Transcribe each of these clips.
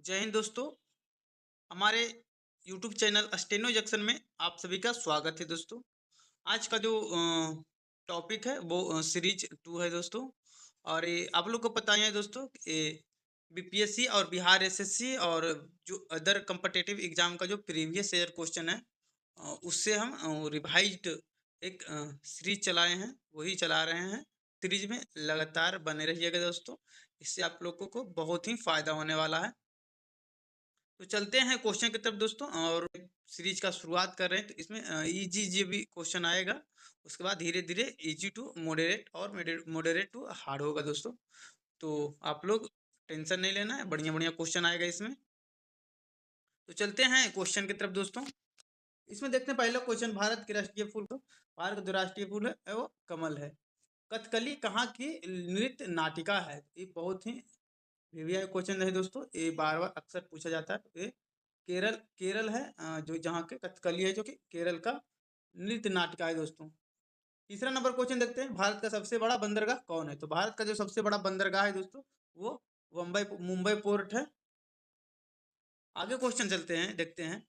जय हिंद दोस्तों। हमारे यूट्यूब चैनल स्टेनो जंक्शन में आप सभी का स्वागत है दोस्तों। आज का जो टॉपिक है वो सीरीज 2 है दोस्तों। और ये आप लोग को पता ही है दोस्तों कि ये बीपीएससी और बिहार एसएससी और जो अदर कम्पिटिटिव एग्जाम का जो प्रीवियस ईयर क्वेश्चन है उससे हम रिवाइज्ड एक सीरीज चलाए हैं, वही चला रहे हैं। सीरीज में लगातार बने रहिएगा दोस्तों, इससे आप लोगों को बहुत ही फायदा होने वाला है। तो चलते हैं क्वेश्चन की तरफ दोस्तों, और सीरीज का शुरुआत कर रहे हैं। तो इसमें इजी जी भी क्वेश्चन आएगा, उसके बाद धीरे धीरे इजी टू मॉडरेट और मॉडरेट टू हार्ड होगा दोस्तों। तो आप लोग टेंशन नहीं लेना है, बढ़िया बढ़िया क्वेश्चन आएगा इसमें। तो चलते हैं क्वेश्चन की तरफ दोस्तों। इसमें देखते हैं पहला क्वेश्चन, भारत के राष्ट्रीय फूल को, भारत का जो राष्ट्रीय फूल है वो कमल है। कथकली कहाँ की नृत्य नाटिका है? ये बहुत ही वीवीआई क्वेश्चन है दोस्तों, ये बार बार अक्सर पूछा जाता है। तो ये केरल केरल है, जो जहाँ के कथकली है, जो कि केरल का नृत्य नाटिका है दोस्तों। तीसरा नंबर क्वेश्चन देखते हैं, भारत का सबसे बड़ा बंदरगाह कौन है? तो भारत का जो सबसे बड़ा बंदरगाह है दोस्तों वो मुंबई मुंबई पोर्ट है। आगे क्वेश्चन चलते हैं, देखते हैं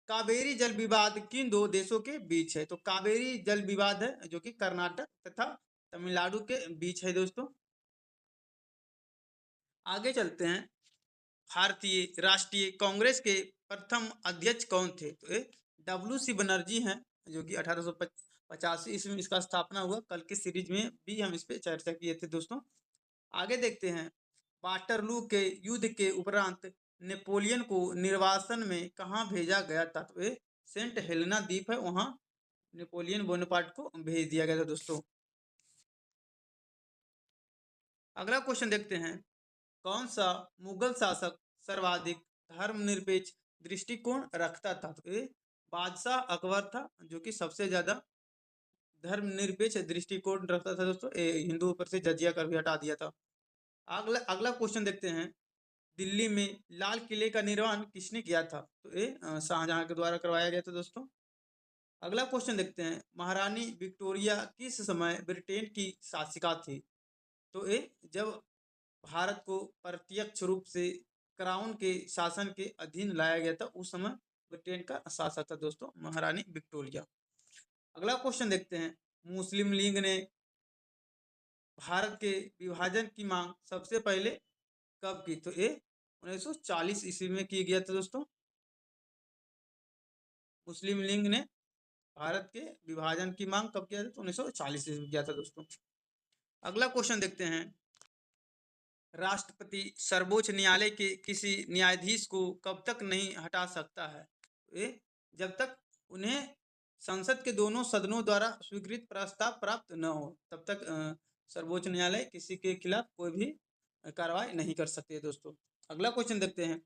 कावेरी जल विवाद किन दो देशों के बीच है? तो कावेरी जल विवाद है जो कि कर्नाटक तथा तमिलनाडु के बीच है दोस्तों। आगे चलते हैं, भारतीय राष्ट्रीय कांग्रेस के प्रथम अध्यक्ष कौन थे? तो ये डब्ल्यू सी बनर्जी हैं, जो कि 1885 ईस्वी में इसका स्थापना हुआ। कल की सीरीज में भी हम इस पे चर्चा किए थे दोस्तों। आगे देखते हैं, वाटरलू के युद्ध के उपरांत नेपोलियन को निर्वासन में कहाँ भेजा गया था? तो ये सेंट हेलेना द्वीप है, वहां नेपोलियन बोनापार्ट को भेज दिया गया था दोस्तों। अगला क्वेश्चन देखते हैं, कौन सा मुगल शासक सर्वाधिक धर्मनिरपेक्ष दृष्टिकोण रखता था? तो ये बादशाह अकबर था, जो कि सबसे ज्यादा धर्मनिरपेक्ष दृष्टिकोण रखता था दोस्तों। ये हिंदुओं पर से जजिया कर भी हटा दिया था। अगला अगला क्वेश्चन देखते हैं, दिल्ली में लाल किले का निर्माण किसने किया था? तो ये शाहजहां के द्वारा करवाया गया था दोस्तों। अगला क्वेश्चन देखते हैं, महारानी विक्टोरिया किस समय ब्रिटेन की शासिका थी? तो ये जब भारत को प्रत्यक्ष रूप से क्राउन के शासन के अधीन लाया गया था, उस समय ब्रिटेन का शासक था दोस्तों महारानी विक्टोरिया। अगला क्वेश्चन देखते हैं, मुस्लिम लीग ने भारत के विभाजन की मांग सबसे पहले कब की? तो ये 1940 ईस्वी में किया गया था दोस्तों। मुस्लिम लीग ने भारत के विभाजन की मांग कब किया था? तो 1940 ईस्वी में किया था दोस्तों। अगला क्वेश्चन देखते हैं, राष्ट्रपति सर्वोच्च न्यायालय के किसी न्यायाधीश को कब तक नहीं हटा सकता है? ये जब तक उन्हें संसद के दोनों सदनों द्वारा स्वीकृत प्रस्ताव प्राप्त न हो, तब तक सर्वोच्च न्यायालय किसी के खिलाफ कोई भी कार्रवाई नहीं कर सकते है दोस्तों। अगला क्वेश्चन देखते हैं,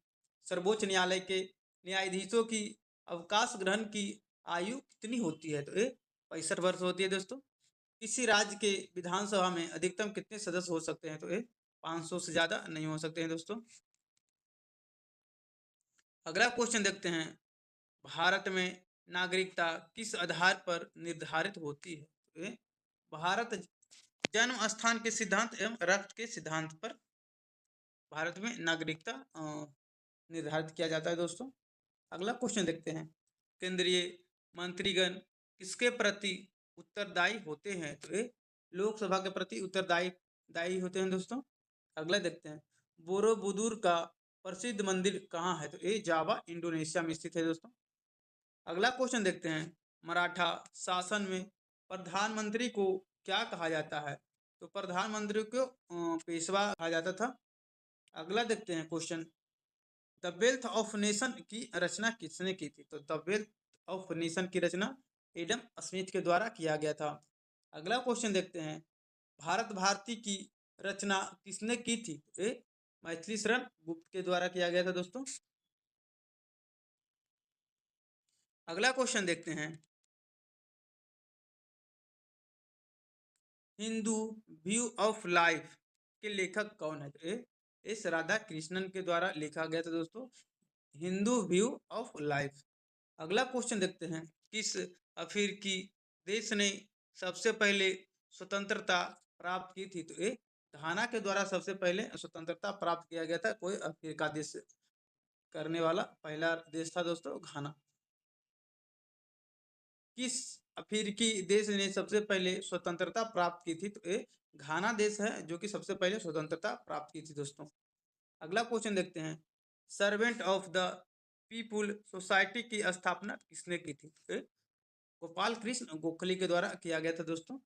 सर्वोच्च न्यायालय के न्यायाधीशों की अवकाश ग्रहण की आयु कितनी होती है? तो ये 65 वर्ष होती है दोस्तों। किसी राज्य के विधानसभा में अधिकतम कितने सदस्य हो सकते हैं? तो ये 500 से ज्यादा नहीं हो सकते हैं दोस्तों। अगला क्वेश्चन देखते हैं, भारत में नागरिकता किस आधार पर निर्धारित होती है? तो ये भारत जन्म स्थान के सिद्धांत एवं रक्त के सिद्धांत पर भारत में नागरिकता निर्धारित किया जाता है दोस्तों। अगला क्वेश्चन देखते हैं, केंद्रीय मंत्रीगण किसके प्रति उत्तरदायी होते हैं? तो ये लोकसभा के प्रति उत्तरदायी दायी होते हैं दोस्तों। अगला देखते हैं, बोरोबुदुर का प्रसिद्ध मंदिर कहाँ है? तो ये जावा इंडोनेशिया में स्थित है दोस्तों। अगला क्वेश्चन देखते हैं, मराठा शासन में प्रधानमंत्री को क्या कहा जाता है? तो प्रधानमंत्री को पेशवा कहा जाता था। अगला देखते हैं question, the wealth of nation की रचना किसने की थी? तो द वेल्थ ऑफ नेशन की रचना एडम स्मिथ के द्वारा किया गया था। अगला क्वेश्चन देखते हैं, भारत भारती की रचना किसने की थी? ये मैथिली शरण गुप्त के द्वारा किया गया था दोस्तों। अगला क्वेश्चन देखते हैं, हिंदू व्यू ऑफ लाइफ के लेखक कौन है? तो ये एस राधा कृष्णन के द्वारा लिखा गया था दोस्तों, हिंदू व्यू ऑफ लाइफ। अगला क्वेश्चन देखते हैं, किस अफ्रीकी देश ने सबसे पहले स्वतंत्रता प्राप्त की थी? तो ये घाना के द्वारा सबसे पहले स्वतंत्रता प्राप्त किया गया था, कोई अफ्रीका देश करने वाला पहला देश था दोस्तों घाना। किस अफ्रीकी देश ने सबसे पहले स्वतंत्रता प्राप्त की थी? तो ये घाना देश है जो कि सबसे पहले स्वतंत्रता प्राप्त की थी दोस्तों। अगला क्वेश्चन देखते हैं, servant of the people society की स्थापना किसने की थी? तो गोपाल कृष्ण गोखले के द्वारा किया गया था दोस्तों।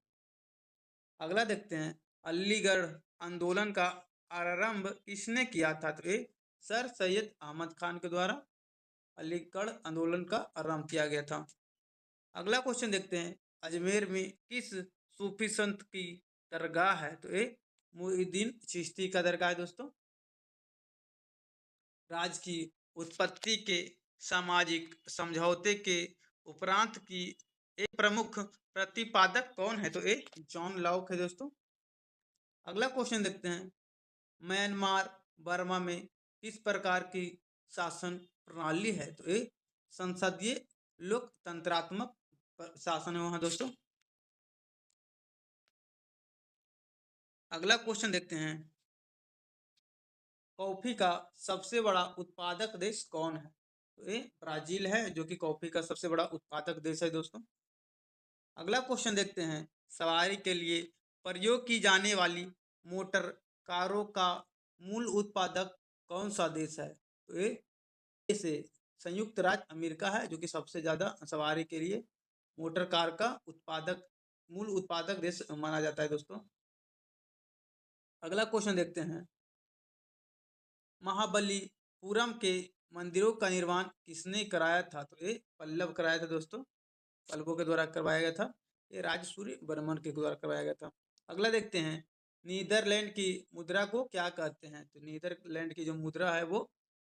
अगला देखते हैं, अलीगढ़ आंदोलन का आरंभ किसने किया था? तो ये सर सैयद अहमद खान के द्वारा अलीगढ़ आंदोलन का आरंभ किया गया था। अगला क्वेश्चन देखते हैं, अजमेर में किस सूफी संत की दरगाह है? तो ये मुइनुद्दीन चिश्ती का दरगाह है दोस्तों। राज्य की उत्पत्ति के सामाजिक समझौते के उपरांत की एक प्रमुख प्रतिपादक कौन है? तो ये जॉन लॉक है दोस्तों। अगला क्वेश्चन देखते हैं, म्यांमार बर्मा में किस प्रकार की शासन प्रणाली है? तो ये संसदीय लोकतंत्रात्मक शासन है वहां दोस्तों। अगला क्वेश्चन देखते हैं, कॉफी का सबसे बड़ा उत्पादक देश कौन है? तो ये ब्राजील है जो कि कॉफी का सबसे बड़ा उत्पादक देश है दोस्तों। अगला क्वेश्चन देखते हैं, सवारी के लिए प्रयोग की जाने वाली मोटर कारों का मूल उत्पादक कौन सा देश है? तो ये से संयुक्त राज्य अमेरिका है जो कि सबसे ज्यादा सवारी के लिए मोटर कार का उत्पादक मूल उत्पादक देश माना जाता है दोस्तों। अगला क्वेश्चन देखते हैं, महाबलीपुरम के मंदिरों का निर्माण किसने कराया था? तो ये पल्लव कराया था दोस्तों, पल्लवों के द्वारा करवाया गया था। ये राजसूरी बर्मन के द्वारा करवाया गया था। अगला देखते हैं, नीदरलैंड की मुद्रा को क्या कहते हैं? तो नीदरलैंड की जो मुद्रा है वो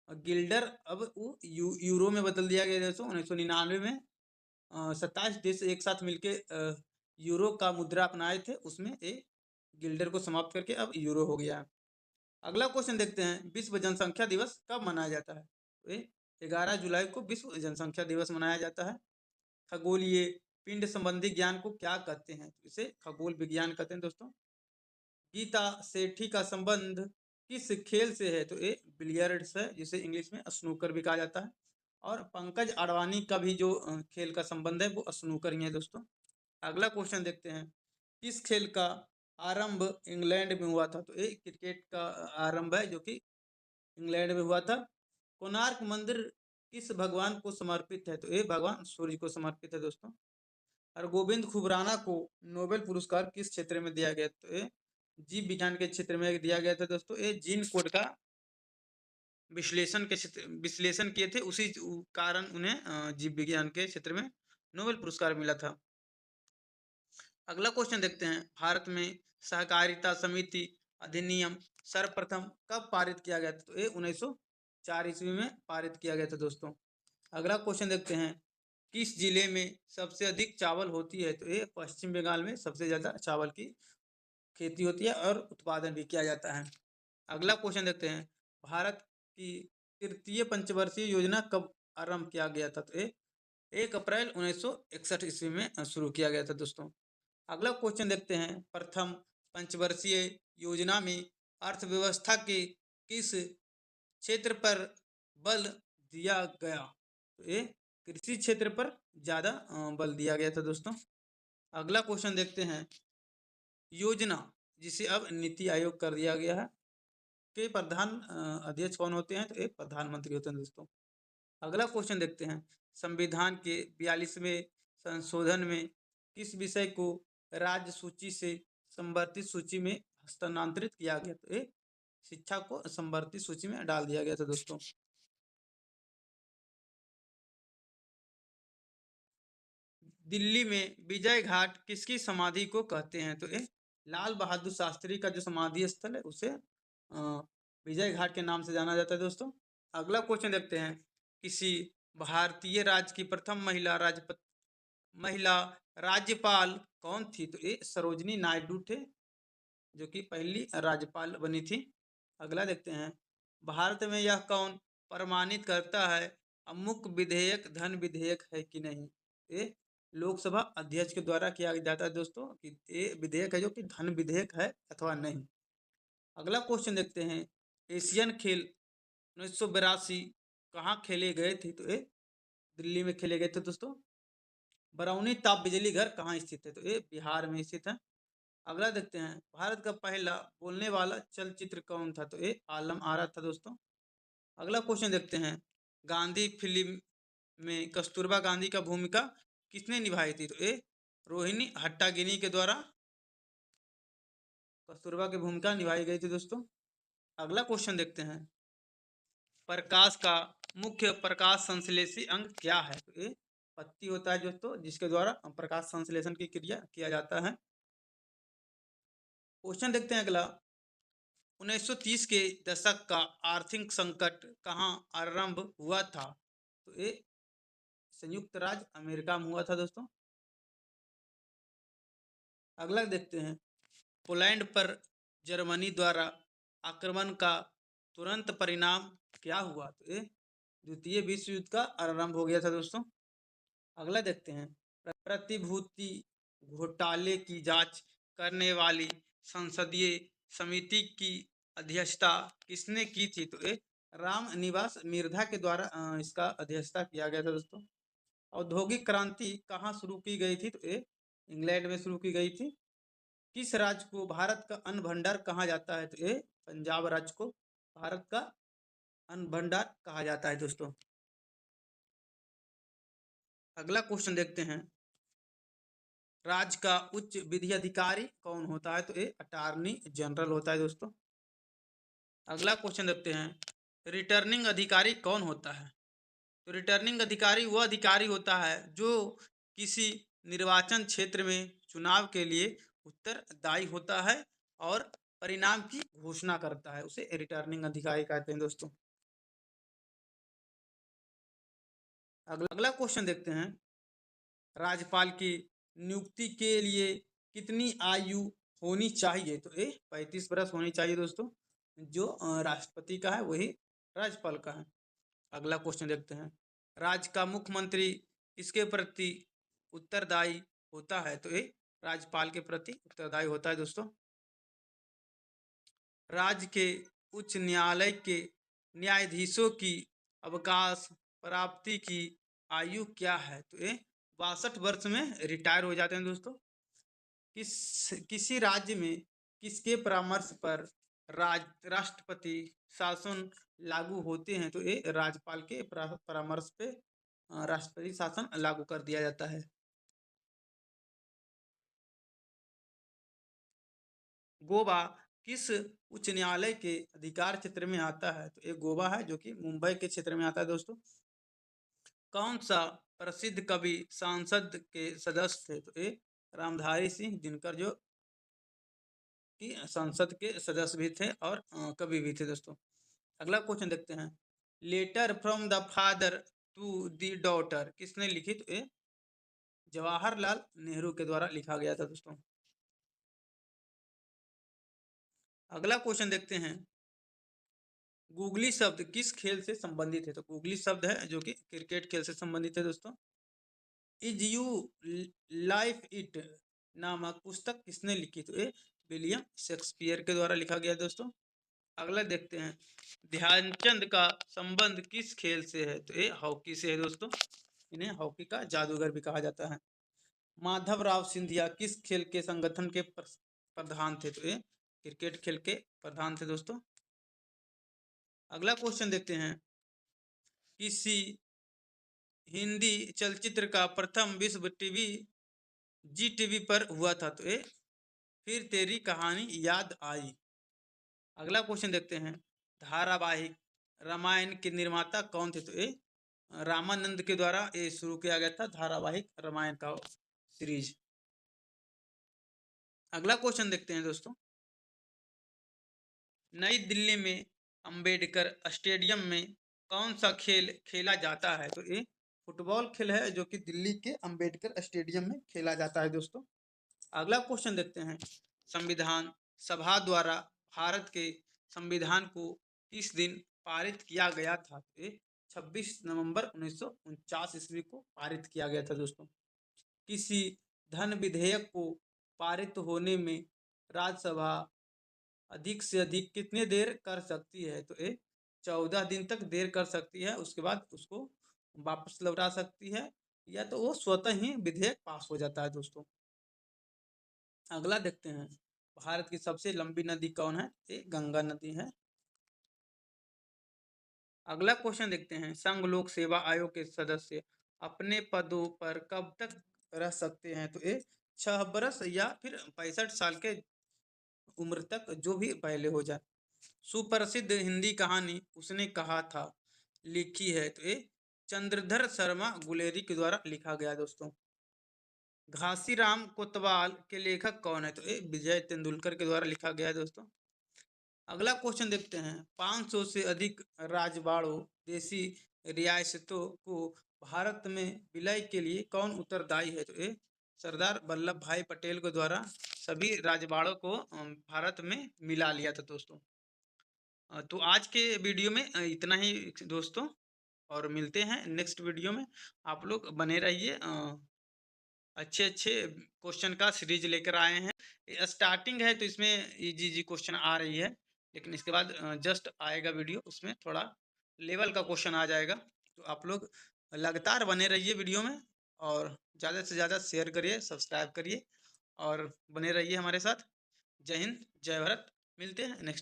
गिल्डर, अब वो यूरो में बदल दिया गया दोस्तों 1999 में। 27 देश एक साथ मिलके यूरो का मुद्रा अपनाए थे, उसमें ये गिल्डर को समाप्त करके अब यूरो हो गया है। अगला क्वेश्चन देखते हैं, विश्व जनसंख्या दिवस कब मनाया जाता है? तो ये 11 जुलाई को विश्व जनसंख्या दिवस मनाया जाता है। खगोलीय पिंड संबंधी ज्ञान को क्या कहते हैं? तो इसे खगोल विज्ञान कहते हैं दोस्तों। गीता सेठी का संबंध किस खेल से है? तो ये बिलियर्ड्स है जिसे इंग्लिश में स्नूकर भी कहा जाता है। और पंकज अडवाणी का भी जो खेल का संबंध है वो स्नूकर ही है दोस्तों। अगला क्वेश्चन देखते हैं, किस खेल का आरंभ इंग्लैंड में हुआ था? तो ये क्रिकेट का आरंभ है जो कि इंग्लैंड में हुआ था। कोणार्क मंदिर किस भगवान को समर्पित है? तो ये भगवान सूर्य को समर्पित है दोस्तों। और गोविंद खुराना को नोबेल पुरस्कार किस क्षेत्र में दिया गया? तो ये जीव विज्ञान के क्षेत्र में दिया गया था दोस्तों। ये जीन कोड का विश्लेषण किए थे, उसी कारण उन्हें जीव विज्ञान के क्षेत्र में नोबेल पुरस्कार मिला था। अगला क्वेश्चन देखते हैं, भारत में सहकारिता समिति अधिनियम सर्वप्रथम कब पारित किया गया था? तो ये 1904 ईस्वी में पारित किया गया था दोस्तों। अगला क्वेश्चन देखते हैं, किस जिले में सबसे अधिक चावल होती है? तो ये पश्चिम बंगाल में सबसे ज्यादा चावल की खेती होती है और उत्पादन भी किया जाता है। अगला क्वेश्चन देखते हैं, भारत की तृतीय पंचवर्षीय योजना कब आरंभ किया गया था? तो ये 1 अप्रैल 1961 ईस्वी में शुरू किया गया था दोस्तों। अगला क्वेश्चन देखते हैं, प्रथम पंचवर्षीय योजना में अर्थव्यवस्था के किस क्षेत्र पर बल दिया गया? तो ये कृषि क्षेत्र पर ज्यादा बल दिया गया था दोस्तों। अगला क्वेश्चन देखते हैं, योजना जिसे अब नीति आयोग कर दिया गया है के प्रधान अध्यक्ष कौन होते हैं? तो एक प्रधानमंत्री होते हैं दोस्तों। अगला क्वेश्चन देखते हैं, संविधान के 42वें संशोधन में किस विषय को राज्य सूची से संवर्धित सूची में हस्तांतरित किया गया? तो ये शिक्षा को संवर्धित सूची में डाल दिया गया था दोस्तों। दिल्ली में विजय घाट किसकी समाधि को कहते हैं? तो ये लाल बहादुर शास्त्री का जो समाधि स्थल है उसे विजय घाट के नाम से जाना जाता है दोस्तों। अगला क्वेश्चन देखते हैं, किसी भारतीय राज्य की प्रथम महिला राज्यपाल कौन थी? तो ये सरोजनी नायडू थे जो कि पहली राज्यपाल बनी थी। अगला देखते हैं, भारत में यह कौन प्रमाणित करता है अमुक विधेयक धन विधेयक है कि नहीं? ये लोकसभा अध्यक्ष के द्वारा किया जाता है दोस्तों कि ये विधेयक है जो कि धन विधेयक है अथवा नहीं। अगला क्वेश्चन देखते हैं, एशियन खेल 1982 कहाँ खेले गए थे? तो ये दिल्ली में खेले गए थे दोस्तों। बरौनी ताप बिजली घर कहाँ स्थित है? तो ये बिहार में स्थित है। अगला देखते हैं, भारत का पहला बोलने वाला चलचित्र कौन था? तो ये आलम आरा था दोस्तों। अगला क्वेश्चन देखते हैं, गांधी फिल्म में कस्तूरबा गांधी का भूमिका किसने निभाई थी? तो ये रोहिणी हट्टागिनी के द्वारा कस्तूरबा की भूमिका निभाई गई थी दोस्तों। अगला क्वेश्चन देखते हैं, प्रकाश का मुख्य प्रकाश संश्लेषी अंग क्या है? तो ये पत्ती होता है दोस्तों, जिसके द्वारा प्रकाश संश्लेषण की क्रिया किया जाता है। क्वेश्चन देखते हैं अगला, 1930 के दशक का आर्थिक संकट कहाँ आरंभ हुआ था? तो ये संयुक्त राज्य अमेरिका में हुआ था दोस्तों। अगला देखते हैं, पोलैंड पर जर्मनी द्वारा आक्रमण का तुरंत परिणाम क्या हुआ? तो ये द्वितीय विश्व युद्ध का आरंभ हो गया था दोस्तों। अगला देखते हैं, प्रतिभूति घोटाले की जांच करने वाली संसदीय समिति की अध्यक्षता किसने की थी? तो ये राम निवास मिर्धा के द्वारा इसका अध्यक्षता किया गया था दोस्तों। औद्योगिक क्रांति कहाँ शुरू की गई थी? तो ये इंग्लैंड में शुरू की गई थी। किस राज्य को भारत का अन्न भंडार कहा जाता है? तो ये पंजाब राज्य को भारत का अन्न भंडार कहा जाता है दोस्तों। अगला क्वेश्चन देखते हैं, राज्य का उच्च विधि अधिकारी कौन होता है? तो ये अटॉर्नी जनरल होता है दोस्तों। अगला क्वेश्चन देखते हैं, रिटर्निंग अधिकारी कौन होता है? तो रिटर्निंग अधिकारी वह अधिकारी होता है जो किसी निर्वाचन क्षेत्र में चुनाव के लिए उत्तरदायी होता है और परिणाम की घोषणा करता है, उसे रिटर्निंग अधिकारी कहते हैं दोस्तों। अगला क्वेश्चन देखते हैं, राज्यपाल की नियुक्ति के लिए कितनी आयु होनी चाहिए? तो ये 35 वर्ष होनी चाहिए दोस्तों। जो राष्ट्रपति का है वही राज्यपाल का है। अगला क्वेश्चन देखते हैं, राज्य का मुख्यमंत्री किसके प्रति उत्तरदायी होता है? तो ये राज्यपाल के प्रति उत्तरदायी होता है दोस्तों। राज्य के उच्च न्यायालय के न्यायाधीशों की अवकाश प्राप्ति की आयु क्या है? तो ये 62 वर्ष में रिटायर हो जाते हैं दोस्तों। किसी राज्य में किसके परामर्श पर राष्ट्रपति शासन लागू होते हैं? तो ये राज्यपाल के परामर्श पे राष्ट्रपति शासन लागू कर दिया जाता है। गोवा किस उच्च न्यायालय के अधिकार क्षेत्र में आता है? तो ये गोवा है जो कि मुंबई के क्षेत्र में आता है दोस्तों। कौन सा प्रसिद्ध कवि सांसद के सदस्य थे? तो ये रामधारी सिंह दिनकर जो कि संसद के सदस्य भी थे और कवि भी थे दोस्तों। अगला क्वेश्चन देखते हैं, letter from the father to the daughter किसने लिखी? तो ये जवाहरलाल नेहरू के द्वारा लिखा गया था दोस्तों। अगला क्वेश्चन देखते हैं, गूगली शब्द किस खेल से संबंधित है? तो गूगली शब्द है जो कि क्रिकेट खेल से संबंधित है दोस्तों। इज यू लाइफ इट नामक पुस्तक किसने लिखी? तो ये विलियम शेक्सपियर के द्वारा लिखा गया दोस्तों। अगला देखते हैं, ध्यानचंद का संबंध किस खेल से है? तो ये हॉकी से है दोस्तों। इन्हें हॉकी का जादूगर भी कहा जाता है। माधवराव सिंधिया किस खेल के संगठन के प्रधान थे? तो ये क्रिकेट खेल के प्रधान थे दोस्तों। अगला क्वेश्चन देखते हैं, किसी हिंदी चलचित्र का प्रथम विश्व टीवी जी टीवी पर हुआ था? तो ये फिर तेरी कहानी याद आई। अगला क्वेश्चन देखते हैं, धारावाहिक रामायण के निर्माता कौन थे? तो ये रामानंद के द्वारा ये शुरू किया गया था धारावाहिक रामायण का सीरीज। अगला क्वेश्चन देखते हैं दोस्तों, नई दिल्ली में अंबेडकर स्टेडियम में कौन सा खेल खेला जाता है? तो ये फुटबॉल खेल है जो कि दिल्ली के अंबेडकर स्टेडियम में खेला जाता है दोस्तों। अगला क्वेश्चन देखते हैं, संविधान सभा द्वारा भारत के संविधान को किस दिन पारित किया गया था? तो ये 26 नवंबर 1949 ईस्वी को पारित किया गया था दोस्तों। किसी धन विधेयक को पारित होने में राज्यसभा अधिक से अधिक कितने देर कर सकती है? तो ये 14 दिन तक देर कर सकती है, उसके बाद उसको वापस लौटा सकती है, या तो वो स्वतः ही विधेयक पास हो जाता है दोस्तों। अगला देखते हैं, भारत की सबसे लंबी नदी कौन है? ये गंगा नदी है। अगला क्वेश्चन देखते हैं, संघ लोक सेवा आयोग के सदस्य अपने पदों पर कब तक रह सकते हैं? तो ये 6 बरस या फिर 65 साल के उम्र तक, जो भी पहले हो जाए। सुप्रसिद्ध हिंदी कहानी उसने कहा था लिखी है, तो ये चंद्रधर शर्मा गुलेरी के द्वारा लिखा गया दोस्तों। घासीराम कोतवाल के लेखक कौन है? तो ये विजय तेंदुलकर के द्वारा लिखा गया है दोस्तों। अगला क्वेश्चन देखते हैं, 500 से अधिक राजवाड़ों देसी रियासतों को भारत में विलय के लिए कौन उत्तरदायी है? तो ये सरदार वल्लभ भाई पटेल के द्वारा सभी राजवाड़ों को भारत में मिला लिया था दोस्तों। तो आज के वीडियो में इतना ही दोस्तों, और मिलते हैं नेक्स्ट वीडियो में। आप लोग बने रहिए, अच्छे अच्छे क्वेश्चन का सीरीज लेकर आए हैं। स्टार्टिंग है तो इसमें इजी इजी क्वेश्चन आ रही है, लेकिन इसके बाद जस्ट आएगा वीडियो, उसमें थोड़ा लेवल का क्वेश्चन आ जाएगा। तो आप लोग लगातार बने रहिए वीडियो में, और ज़्यादा से ज़्यादा शेयर करिए, सब्सक्राइब करिए, और बने रहिए हमारे साथ। जय हिंद, जय भारत। मिलते हैं नेक्स्ट